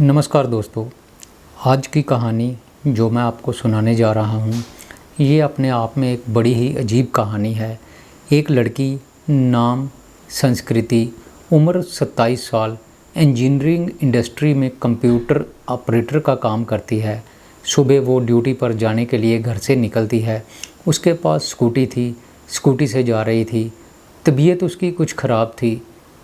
नमस्कार दोस्तों। आज की कहानी जो मैं आपको सुनाने जा रहा हूँ, ये अपने आप में एक बड़ी ही अजीब कहानी है। एक लड़की, नाम संस्कृति, उम्र 27 साल, इंजीनियरिंग इंडस्ट्री में कंप्यूटर ऑपरेटर का काम करती है। सुबह वो ड्यूटी पर जाने के लिए घर से निकलती है। उसके पास स्कूटी थी, स्कूटी से जा रही थी। तबीयत उसकी कुछ ख़राब थी।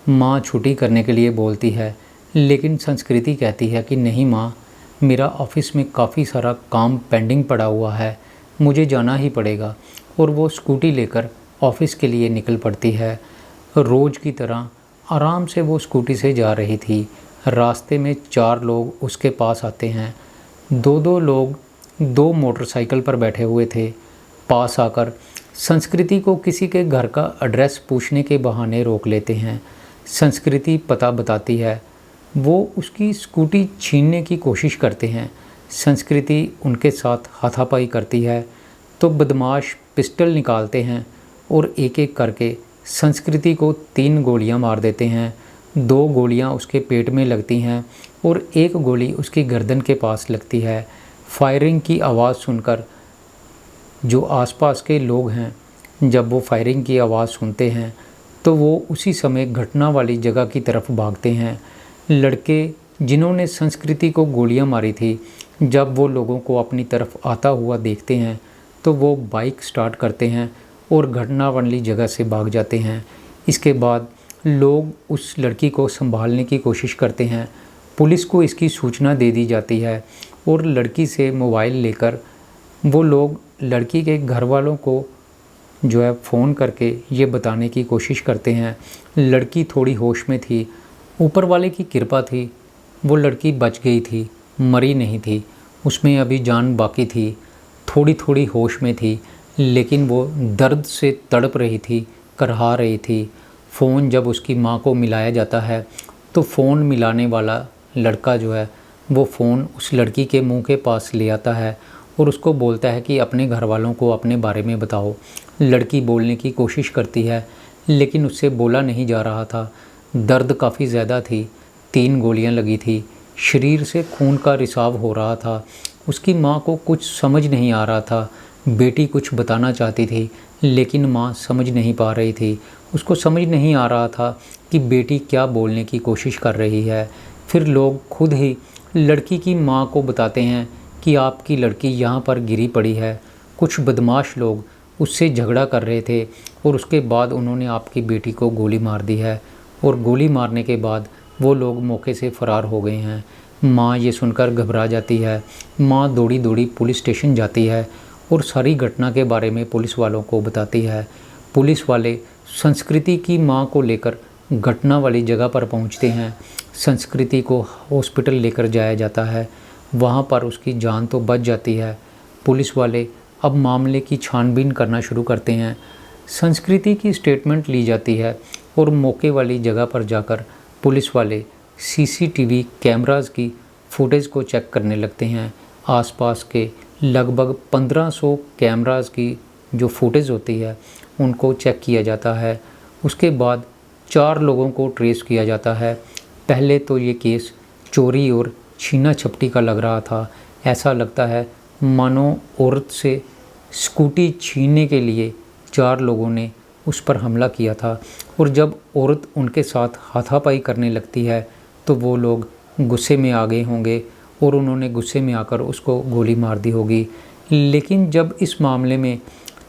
माँ छुट्टी करने के लिए बोलती है, लेकिन संस्कृति कहती है कि नहीं माँ, मेरा ऑफिस में काफ़ी सारा काम पेंडिंग पड़ा हुआ है, मुझे जाना ही पड़ेगा। और वो स्कूटी लेकर ऑफिस के लिए निकल पड़ती है। रोज़ की तरह आराम से वो स्कूटी से जा रही थी। रास्ते में 4 लोग उसके पास आते हैं। दो लोग 2 मोटरसाइकिल पर बैठे हुए थे। पास आकर संस्कृति को किसी के घर का एड्रेस पूछने के बहाने रोक लेते हैं। संस्कृति पता बताती है। वो उसकी स्कूटी छीनने की कोशिश करते हैं। संस्कृति उनके साथ हाथापाई करती है तो बदमाश पिस्टल निकालते हैं और एक एक करके संस्कृति को 3 गोलियां मार देते हैं। 2 गोलियां उसके पेट में लगती हैं और 1 गोली उसकी गर्दन के पास लगती है। फायरिंग की आवाज़ सुनकर जो आसपास के लोग हैं, जब वो फायरिंग की आवाज़ सुनते हैं तो वो उसी समय घटना वाली जगह की तरफ भागते हैं। लड़के जिन्होंने संस्कृति को गोलियां मारी थी, जब वो लोगों को अपनी तरफ आता हुआ देखते हैं तो वो बाइक स्टार्ट करते हैं और घटना वाली जगह से भाग जाते हैं। इसके बाद लोग उस लड़की को संभालने की कोशिश करते हैं। पुलिस को इसकी सूचना दे दी जाती है और लड़की से मोबाइल लेकर वो लोग लड़की के घर वालों को फ़ोन करके ये बताने की कोशिश करते हैं। लड़की थोड़ी होश में थी, ऊपर वाले की कृपा थी, वो लड़की बच गई थी, मरी नहीं थी, उसमें अभी जान बाकी थी। थोड़ी थोड़ी होश में थी, लेकिन वो दर्द से तड़प रही थी, करहा रही थी। फ़ोन जब उसकी माँ को मिलाया जाता है तो फ़ोन मिलाने वाला लड़का वो फ़ोन उस लड़की के मुंह के पास ले आता है और उसको बोलता है कि अपने घर वालों को अपने बारे में बताओ। लड़की बोलने की कोशिश करती है, लेकिन उससे बोला नहीं जा रहा था। दर्द काफ़ी ज़्यादा थी, 3 गोलियां लगी थी, शरीर से खून का रिसाव हो रहा था। उसकी माँ को कुछ समझ नहीं आ रहा था। बेटी कुछ बताना चाहती थी, लेकिन माँ समझ नहीं पा रही थी। उसको समझ नहीं आ रहा था कि बेटी क्या बोलने की कोशिश कर रही है। फिर लोग खुद ही लड़की की माँ को बताते हैं कि आपकी लड़की यहाँ पर गिरी पड़ी है। कुछ बदमाश लोग उससे झगड़ा कर रहे थे और उसके बाद उन्होंने आपकी बेटी को गोली मार दी है और गोली मारने के बाद वो लोग मौके से फ़रार हो गए हैं। माँ ये सुनकर घबरा जाती है। माँ दौड़ी दौड़ी पुलिस स्टेशन जाती है और सारी घटना के बारे में पुलिस वालों को बताती है। पुलिस वाले संस्कृति की माँ को लेकर घटना वाली जगह पर पहुँचते हैं। संस्कृति को हॉस्पिटल लेकर जाया जाता है। वहाँ पर उसकी जान तो बच जाती है। पुलिस वाले अब मामले की छानबीन करना शुरू करते हैं। संस्कृति की स्टेटमेंट ली जाती है और मौके वाली जगह पर जाकर पुलिस वाले सीसीटीवी कैमरास की फुटेज को चेक करने लगते हैं। आसपास के लगभग 1500 कैमरास की जो फुटेज होती है उनको चेक किया जाता है। उसके बाद 4 लोगों को ट्रेस किया जाता है। पहले तो ये केस चोरी और छीना झपटी का लग रहा था। ऐसा लगता है मानो औरत से स्कूटी छीनने के लिए 4 लोगों ने उस पर हमला किया था और जब औरत उनके साथ हाथापाई करने लगती है तो वो लोग गुस्से में आ गए होंगे और उन्होंने गुस्से में आकर उसको गोली मार दी होगी। लेकिन जब इस मामले में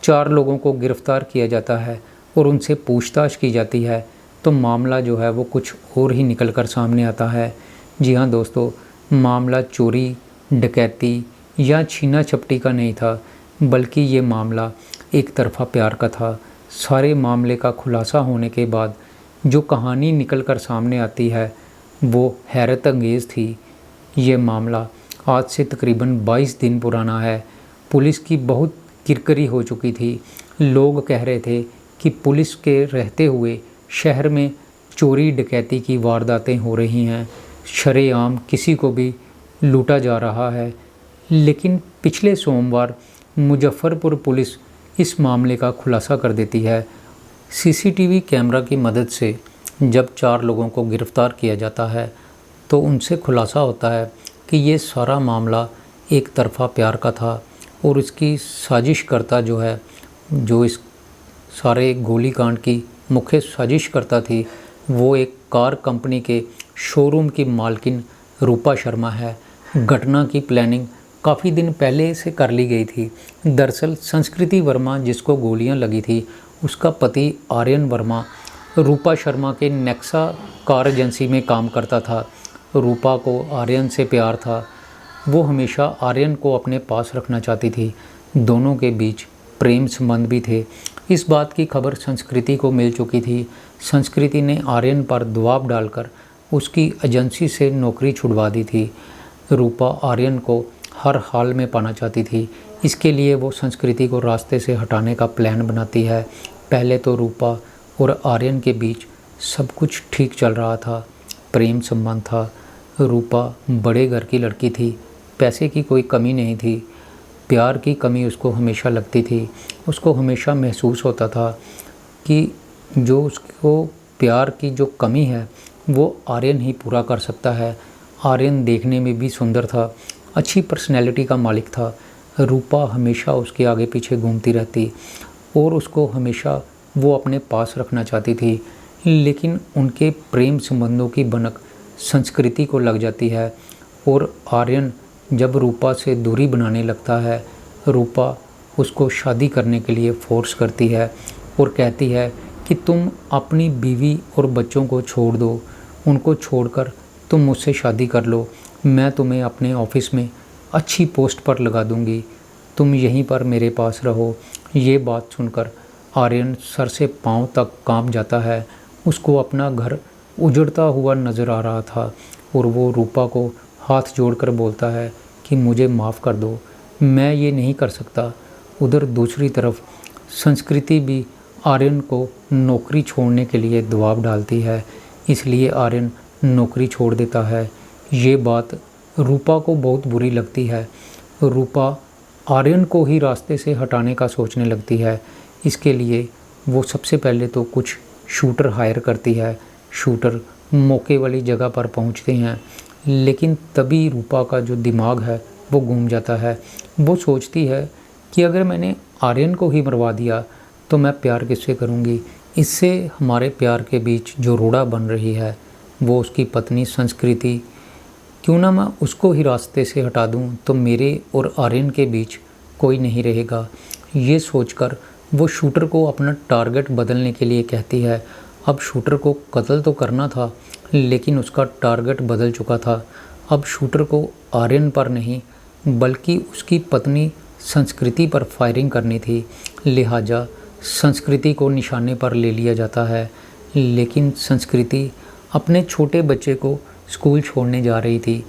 4 लोगों को गिरफ़्तार किया जाता है और उनसे पूछताछ की जाती है तो मामला वो कुछ और ही निकल कर सामने आता है। जी हाँ दोस्तों, मामला चोरी, डकैती या छीना झपटी का नहीं था, बल्कि ये मामला एक तरफ़ा प्यार का था। सारे मामले का खुलासा होने के बाद जो कहानी निकल कर सामने आती है वो हैरत अंगेज़ थी। ये मामला आज से तकरीबन 22 दिन पुराना है। पुलिस की बहुत किरकिरी हो चुकी थी। लोग कह रहे थे कि पुलिस के रहते हुए शहर में चोरी डकैती की वारदातें हो रही हैं, शरेआम किसी को भी लूटा जा रहा है। लेकिन पिछले सोमवार मुजफ्फरपुर पुलिस इस मामले का खुलासा कर देती है। सीसीटीवी कैमरा की मदद से जब 4 लोगों को गिरफ़्तार किया जाता है तो उनसे खुलासा होता है कि ये सारा मामला एक तरफ़ा प्यार का था और इसकी साजिशकर्ता जो है, जो इस सारे गोलीकांड की मुख्य साजिशकर्ता थी, वो एक कार कंपनी के शोरूम की मालकिन रूपा शर्मा है। घटना की प्लानिंग काफ़ी दिन पहले से कर ली गई थी। दरअसल संस्कृति वर्मा जिसको गोलियां लगी थी, उसका पति आर्यन वर्मा रूपा शर्मा के नेक्सा कार एजेंसी में काम करता था। रूपा को आर्यन से प्यार था। वो हमेशा आर्यन को अपने पास रखना चाहती थी। दोनों के बीच प्रेम संबंध भी थे। इस बात की खबर संस्कृति को मिल चुकी थी। संस्कृति ने आर्यन पर दबाव डालकर उसकी एजेंसी से नौकरी छुड़वा दी थी। रूपा आर्यन को हर हाल में पाना चाहती थी। इसके लिए वो संस्कृति को रास्ते से हटाने का प्लान बनाती है। पहले तो रूपा और आर्यन के बीच सब कुछ ठीक चल रहा था, प्रेम संबंध था। रूपा बड़े घर की लड़की थी, पैसे की कोई कमी नहीं थी। प्यार की कमी उसको हमेशा लगती थी। उसको हमेशा महसूस होता था कि जो उसको प्यार की जो कमी है वो आर्यन ही पूरा कर सकता है। आर्यन देखने में भी सुंदर था, अच्छी पर्सनैलिटी का मालिक था। रूपा हमेशा उसके आगे पीछे घूमती रहती और उसको हमेशा वो अपने पास रखना चाहती थी। लेकिन उनके प्रेम संबंधों की भनक संस्कृति को लग जाती है और आर्यन जब रूपा से दूरी बनाने लगता है, रूपा उसको शादी करने के लिए फोर्स करती है और कहती है कि तुम अपनी बीवी और बच्चों को छोड़ दो, उनको छोड़कर तुम मुझसे शादी कर लो, मैं तुम्हें अपने ऑफिस में अच्छी पोस्ट पर लगा दूंगी, तुम यहीं पर मेरे पास रहो। ये बात सुनकर आर्यन सर से पाँव तक कांप जाता है। उसको अपना घर उजड़ता हुआ नज़र आ रहा था और वो रूपा को हाथ जोड़कर बोलता है कि मुझे माफ़ कर दो, मैं ये नहीं कर सकता। उधर दूसरी तरफ संस्कृति भी आर्यन को नौकरी छोड़ने के लिए दबाव डालती है, इसलिए आर्यन नौकरी छोड़ देता है। ये बात रूपा को बहुत बुरी लगती है। रूपा आर्यन को ही रास्ते से हटाने का सोचने लगती है। इसके लिए वो सबसे पहले तो कुछ शूटर हायर करती है। शूटर मौके वाली जगह पर पहुंचते हैं, लेकिन तभी रूपा का जो दिमाग है वो घूम जाता है। वो सोचती है कि अगर मैंने आर्यन को ही मरवा दिया तो मैं प्यार किससे करूंगी। इससे हमारे प्यार के बीच जो रोड़ा बन रही है वो उसकी पत्नी संस्कृति, क्यों ना मैं उसको ही रास्ते से हटा दूं तो मेरे और आर्यन के बीच कोई नहीं रहेगा। ये सोचकर वो शूटर को अपना टारगेट बदलने के लिए कहती है। अब शूटर को कत्ल तो करना था, लेकिन उसका टारगेट बदल चुका था। अब शूटर को आर्यन पर नहीं बल्कि उसकी पत्नी संस्कृति पर फायरिंग करनी थी। लिहाजा संस्कृति को निशाने पर ले लिया जाता है। लेकिन संस्कृति अपने छोटे बच्चे को स्कूल छोड़ने जा रही थी।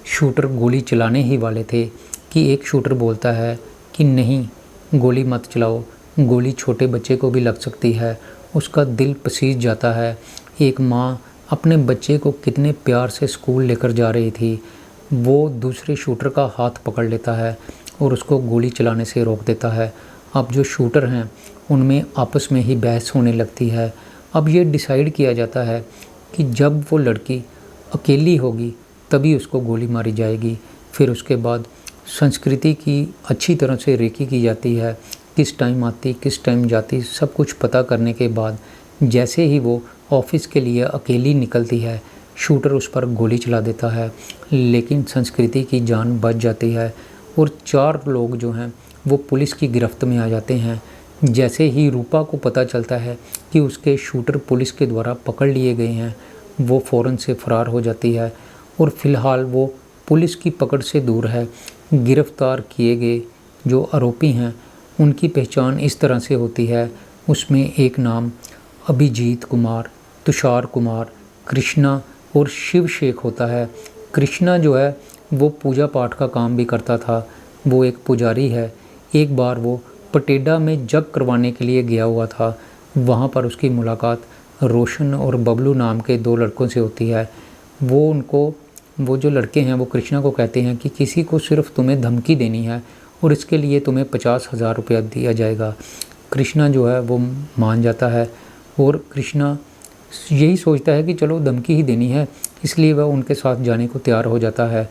शूटर गोली चलाने ही वाले थे कि एक शूटर बोलता है कि नहीं, गोली मत चलाओ, गोली छोटे बच्चे को भी लग सकती है। उसका दिल पसीज जाता है। एक माँ अपने बच्चे को कितने प्यार से स्कूल लेकर जा रही थी, वो दूसरे शूटर का हाथ पकड़ लेता है और उसको गोली चलाने से रोक देता है। अब जो शूटर हैं उनमें आपस में ही बहस होने लगती है। अब ये डिसाइड किया जाता है कि जब वो लड़की अकेली होगी तभी उसको गोली मारी जाएगी। फिर उसके बाद संस्कृति की अच्छी तरह से रेकी की जाती है, किस टाइम आती किस टाइम जाती, सब कुछ पता करने के बाद जैसे ही वो ऑफिस के लिए अकेली निकलती है, शूटर उस पर गोली चला देता है। लेकिन संस्कृति की जान बच जाती है और 4 लोग जो हैं वो पुलिस की गिरफ्त में आ जाते हैं। जैसे ही रूपा को पता चलता है कि उसके शूटर पुलिस के द्वारा पकड़ लिए गए हैं, वो फ़ौरन से फ़रार हो जाती है और फ़िलहाल वो पुलिस की पकड़ से दूर है। गिरफ़्तार किए गए जो आरोपी हैं उनकी पहचान इस तरह से होती है, उसमें एक नाम अभिजीत कुमार, तुषार कुमार, कृष्णा और शिव शेख होता है। कृष्णा जो है वो पूजा पाठ का काम भी करता था, वो एक पुजारी है। एक बार वो पटेडा में जग करवाने के लिए गया हुआ था। वहाँ पर उसकी मुलाकात रोशन और बबलू नाम के 2 लड़कों से होती है। वो जो लड़के हैं वो कृष्णा को कहते हैं कि किसी को सिर्फ तुम्हें धमकी देनी है और इसके लिए तुम्हें 50,000 रुपया दिया जाएगा। कृष्णा जो है वो मान जाता है और कृष्णा यही सोचता है कि चलो धमकी ही देनी है, इसलिए वह उनके साथ जाने को तैयार हो जाता है।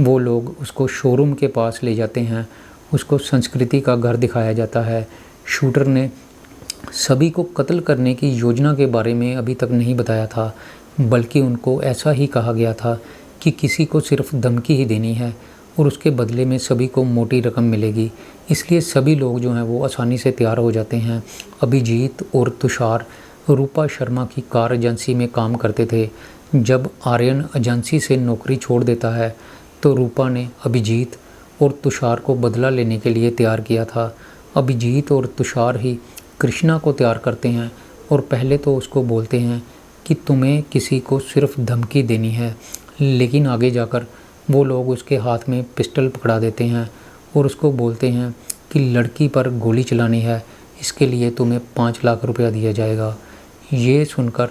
वो लोग उसको शोरूम के पास ले जाते हैं, उसको संस्कृति का घर दिखाया जाता है। शूटर ने सभी को कत्ल करने की योजना के बारे में अभी तक नहीं बताया था, बल्कि उनको ऐसा ही कहा गया था कि किसी को सिर्फ धमकी ही देनी है और उसके बदले में सभी को मोटी रकम मिलेगी। इसलिए सभी लोग जो हैं वो आसानी से तैयार हो जाते हैं। अभिजीत और तुषार रूपा शर्मा की कार एजेंसी में काम करते थे। जब आर्यन एजेंसी से नौकरी छोड़ देता है तो रूपा ने अभिजीत और तुषार को बदला लेने के लिए तैयार किया था। अभिजीत और तुषार ही कृष्णा को तैयार करते हैं और पहले तो उसको बोलते हैं कि तुम्हें किसी को सिर्फ धमकी देनी है, लेकिन आगे जाकर वो लोग उसके हाथ में पिस्टल पकड़ा देते हैं और उसको बोलते हैं कि लड़की पर गोली चलानी है, इसके लिए तुम्हें 5 लाख रुपया दिया जाएगा। ये सुनकर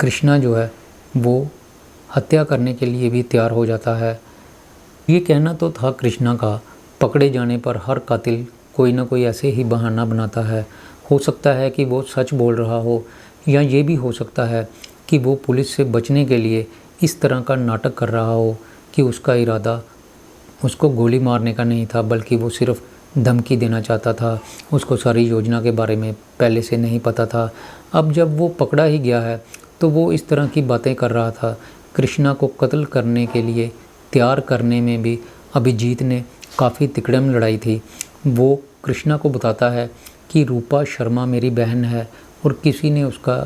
कृष्णा जो है वो हत्या करने के लिए भी तैयार हो जाता है। ये कहना तो था कृष्णा का, पकड़े जाने पर हर कातिल कोई ना कोई ऐसे ही बहाना बनाता है। हो सकता है कि वो सच बोल रहा हो, या ये भी हो सकता है कि वो पुलिस से बचने के लिए इस तरह का नाटक कर रहा हो कि उसका इरादा उसको गोली मारने का नहीं था, बल्कि वो सिर्फ धमकी देना चाहता था। उसको सारी योजना के बारे में पहले से नहीं पता था। अब जब वो पकड़ा ही गया है तो वो इस तरह की बातें कर रहा था। कृष्णा को कत्ल करने के लिए तैयार करने में भी अभिजीत ने काफ़ी तिकड़म लड़ाई थी। वो कृष्णा को बताता है कि रूपा शर्मा मेरी बहन है और किसी ने उसका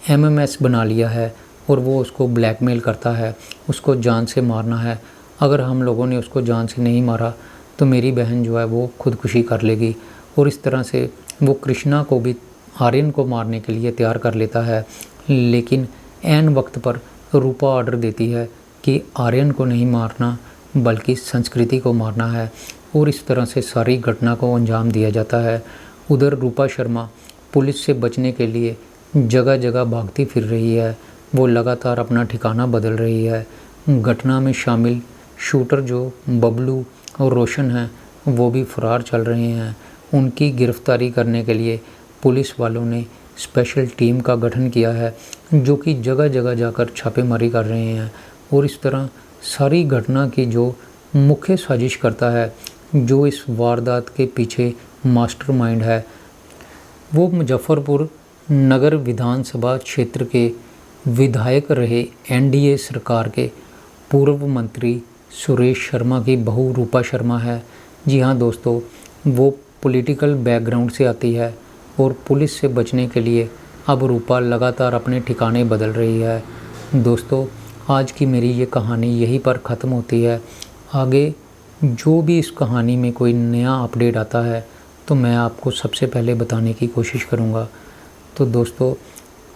एमएमएस बना लिया है और वो उसको ब्लैकमेल करता है, उसको जान से मारना है। अगर हम लोगों ने उसको जान से नहीं मारा तो मेरी बहन जो है वो खुदकुशी कर लेगी। और इस तरह से वो कृष्णा को भी आर्यन को मारने के लिए तैयार कर लेता है। लेकिन ऐन वक्त पर रूपा ऑर्डर देती है कि आर्यन को नहीं मारना बल्कि संस्कृति को मारना है, और इस तरह से सारी घटना को अंजाम दिया जाता है। उधर रूपा शर्मा पुलिस से बचने के लिए जगह जगह भागती फिर रही है। वो लगातार अपना ठिकाना बदल रही है। घटना में शामिल शूटर जो बबलू और रोशन हैं वो भी फरार चल रहे हैं। उनकी गिरफ्तारी करने के लिए पुलिस वालों ने स्पेशल टीम का गठन किया है जो कि जगह जगह जाकर छापेमारी कर रहे हैं। और इस तरह सारी घटना की जो मुख्य साजिश करता है, जो इस वारदात के पीछे मास्टरमाइंड है, वो मुजफ्फरपुर नगर विधानसभा क्षेत्र के विधायक रहे एनडीए सरकार के पूर्व मंत्री सुरेश शर्मा की बहू रूपा शर्मा है। जी हाँ दोस्तों, वो पॉलिटिकल बैकग्राउंड से आती है और पुलिस से बचने के लिए अब रूपा लगातार अपने ठिकाने बदल रही है। दोस्तों, आज की मेरी ये कहानी यहीं पर ख़त्म होती है। आगे जो भी इस कहानी में कोई नया अपडेट आता है तो मैं आपको सबसे पहले बताने की कोशिश करूँगा। तो दोस्तों,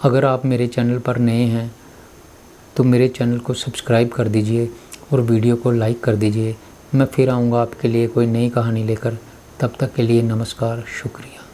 अगर आप मेरे चैनल पर नए हैं तो मेरे चैनल को सब्सक्राइब कर दीजिए और वीडियो को लाइक कर दीजिए। मैं फिर आऊँगा आपके लिए कोई नई कहानी लेकर। तब तक के लिए नमस्कार, शुक्रिया।